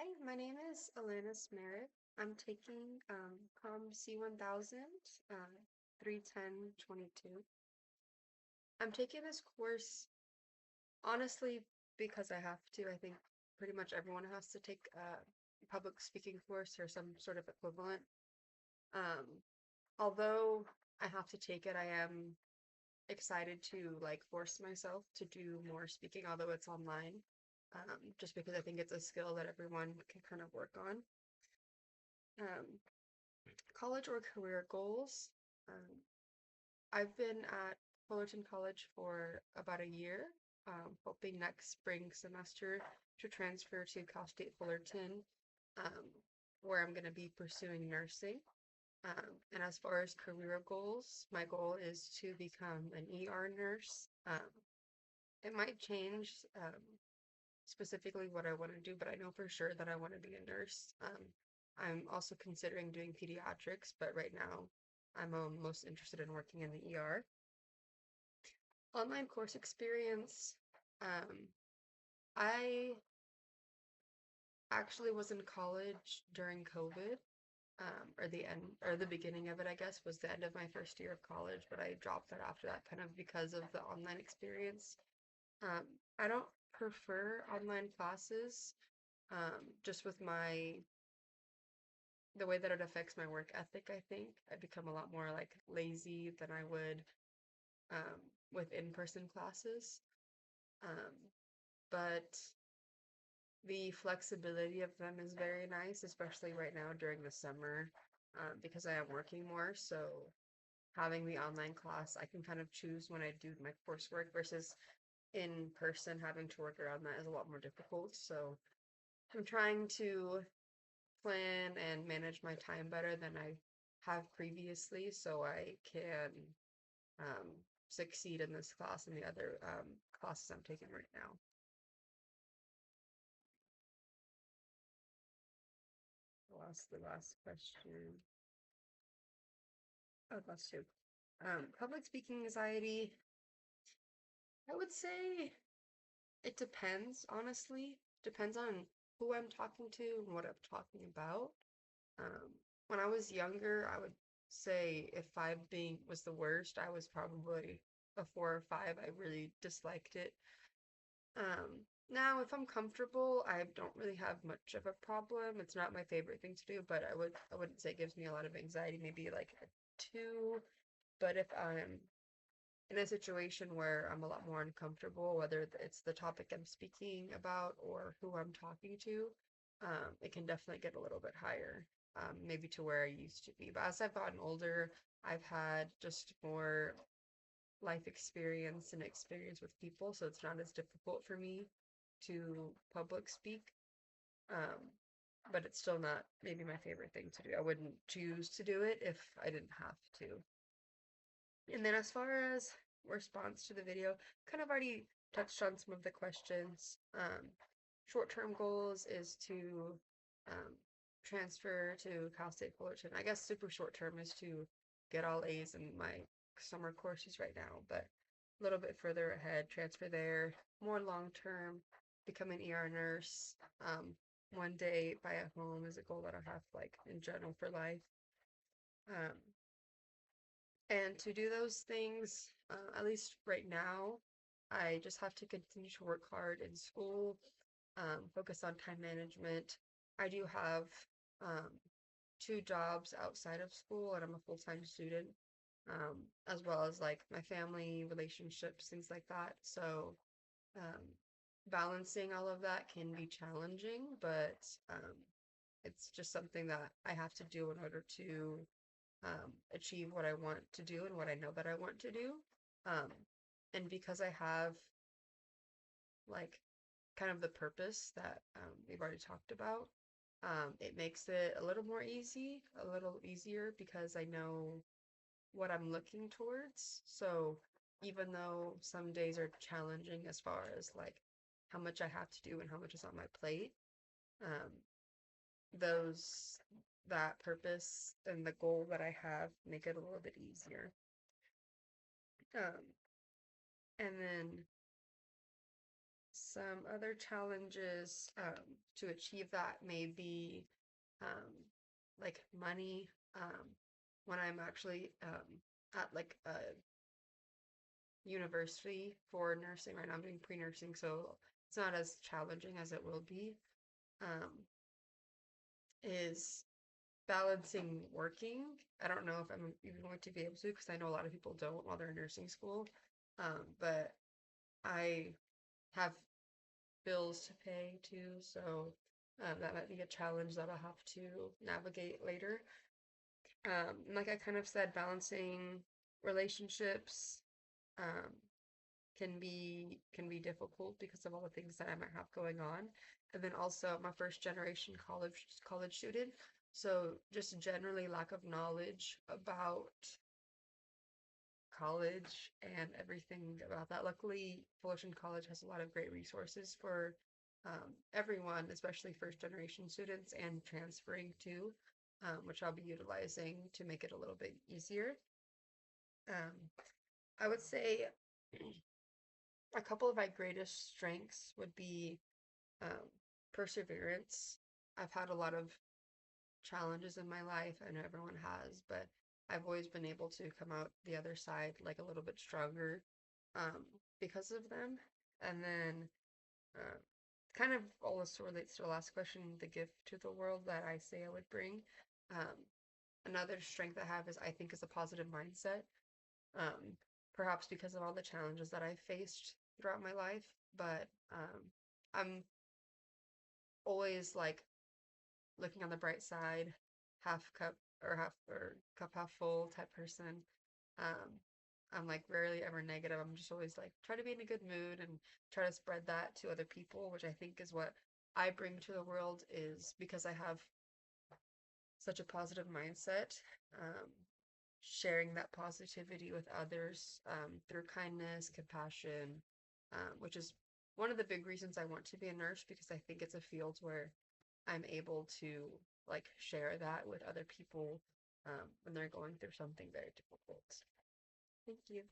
Hi, my name is Alanis Merritt. I'm taking COMM C1000, 31022. I'm taking this course honestly because I have to. I think pretty much everyone has to take a public speaking course or some sort of equivalent. Um, Although I have to take it, I am excited to like force myself to do more speaking, although it's online, just because I think it's a skill that everyone can kind of work on. Um, College or career goals. Um, I've been at Fullerton College for about a year, hoping next spring semester to transfer to Cal State Fullerton, um, where I'm going to be pursuing nursing. And as far as career goals, my goal is to become an ER nurse. It might change specifically what I want to do, but I know for sure that I want to be a nurse. I'm also considering doing pediatrics, but right now I'm most interested in working in the ER. Online course experience. Um, I actually was in college during COVID, or the end or the beginning of it, I guess, was the end of my first year of college, but I dropped that after that kind of because of the online experience. Um, I don't prefer online classes, just with the way that it affects my work ethic. I think I become a lot more like lazy than I would um, with in-person classes. Um, but the flexibility of them is very nice, especially right now during the summer, because I am working more. So having the online class, I can kind of choose when I do my coursework versus in person having to work around that is a lot more difficult. So I'm trying to plan and manage my time better than I have previously so I can um, succeed in this class and the other classes I'm taking right now. The last question. Oh, that's two. Public speaking anxiety. I would say it depends, honestly. Depends on who I'm talking to and what I'm talking about. Um, when I was younger, I would say if five being was the worst, I was probably a 4 or 5. I really disliked it. Now, if I'm comfortable, I don't really have much of a problem. It's not my favorite thing to do, but I wouldn't say it gives me a lot of anxiety. Maybe like a 2. But if I'm in a situation where I'm a lot more uncomfortable, whether it's the topic I'm speaking about or who I'm talking to, it can definitely get a little bit higher, maybe to where I used to be. But as I've gotten older, I've had just more life experience and experience with people, so it's not as difficult for me to public speak. Um, but it's still not maybe my favorite thing to do. I wouldn't choose to do it if I didn't have to. And then as far as response to the video, kind of already touched on some of the questions. Short-term goals is to um, transfer to Cal State Fullerton. I guess super short-term is to get all A's in my summer courses right now, but a little bit further ahead, transfer there. More long-term, become an ER nurse. One day buy a home is a goal that I have like in general for life. Um, and to do those things, at least right now, I just have to continue to work hard in school, focus on time management. I do have um, 2 jobs outside of school, and I'm a full-time student, as well as like my family, relationships, things like that. So, um, balancing all of that can be challenging, but it's just something that I have to do in order to achieve what I want to do and what I know that I want to do. Um, and because I have like kind of the purpose that we've already talked about, it makes it a little easier because I know what I'm looking towards. So even though some days are challenging as far as like how much I have to do and how much is on my plate, um, those that purpose and the goal that I have make it a little bit easier. Um, and then Some other challenges to achieve that may be um, like money. When I'm actually at like a university for nursing right now, I'm doing pre-nursing, so it's not as challenging as it will be. Um, is balancing working. I don't know if I'm even going to be able to because I know a lot of people don't while they're in nursing school. But I have bills to pay too, so that might be a challenge that I'll have to navigate later. And like I kind of said, balancing relationships um, can be difficult because of all the things that I might have going on. And then also I'm a first generation college student, so just generally lack of knowledge about college and everything about that. Luckily, Fullerton College has a lot of great resources for everyone, especially first generation students and transferring too, which I'll be utilizing to make it a little bit easier. Um, I would say a couple of my greatest strengths would be um, perseverance. I've had a lot of challenges in my life. I know everyone has, but I've always been able to come out the other side like a little bit stronger um, because of them. And then uh, kind of also relates to the last question, the gift to the world that I say I would bring. Um, Another strength I have is I think is a positive mindset. Um, Perhaps because of all the challenges that I've faced throughout my life, but I'm always like looking on the bright side, half cup or cup half full type person. Um, I'm like rarely ever negative. I'm just always like try to be in a good mood and try to spread that to other people, which I think is what I bring to the world is because I have such a positive mindset. Um, Sharing that positivity with others through kindness, compassion, which is one of the big reasons I want to be a nurse because I think it's a field where I'm able to like share that with other people when they're going through something very difficult. Thank you.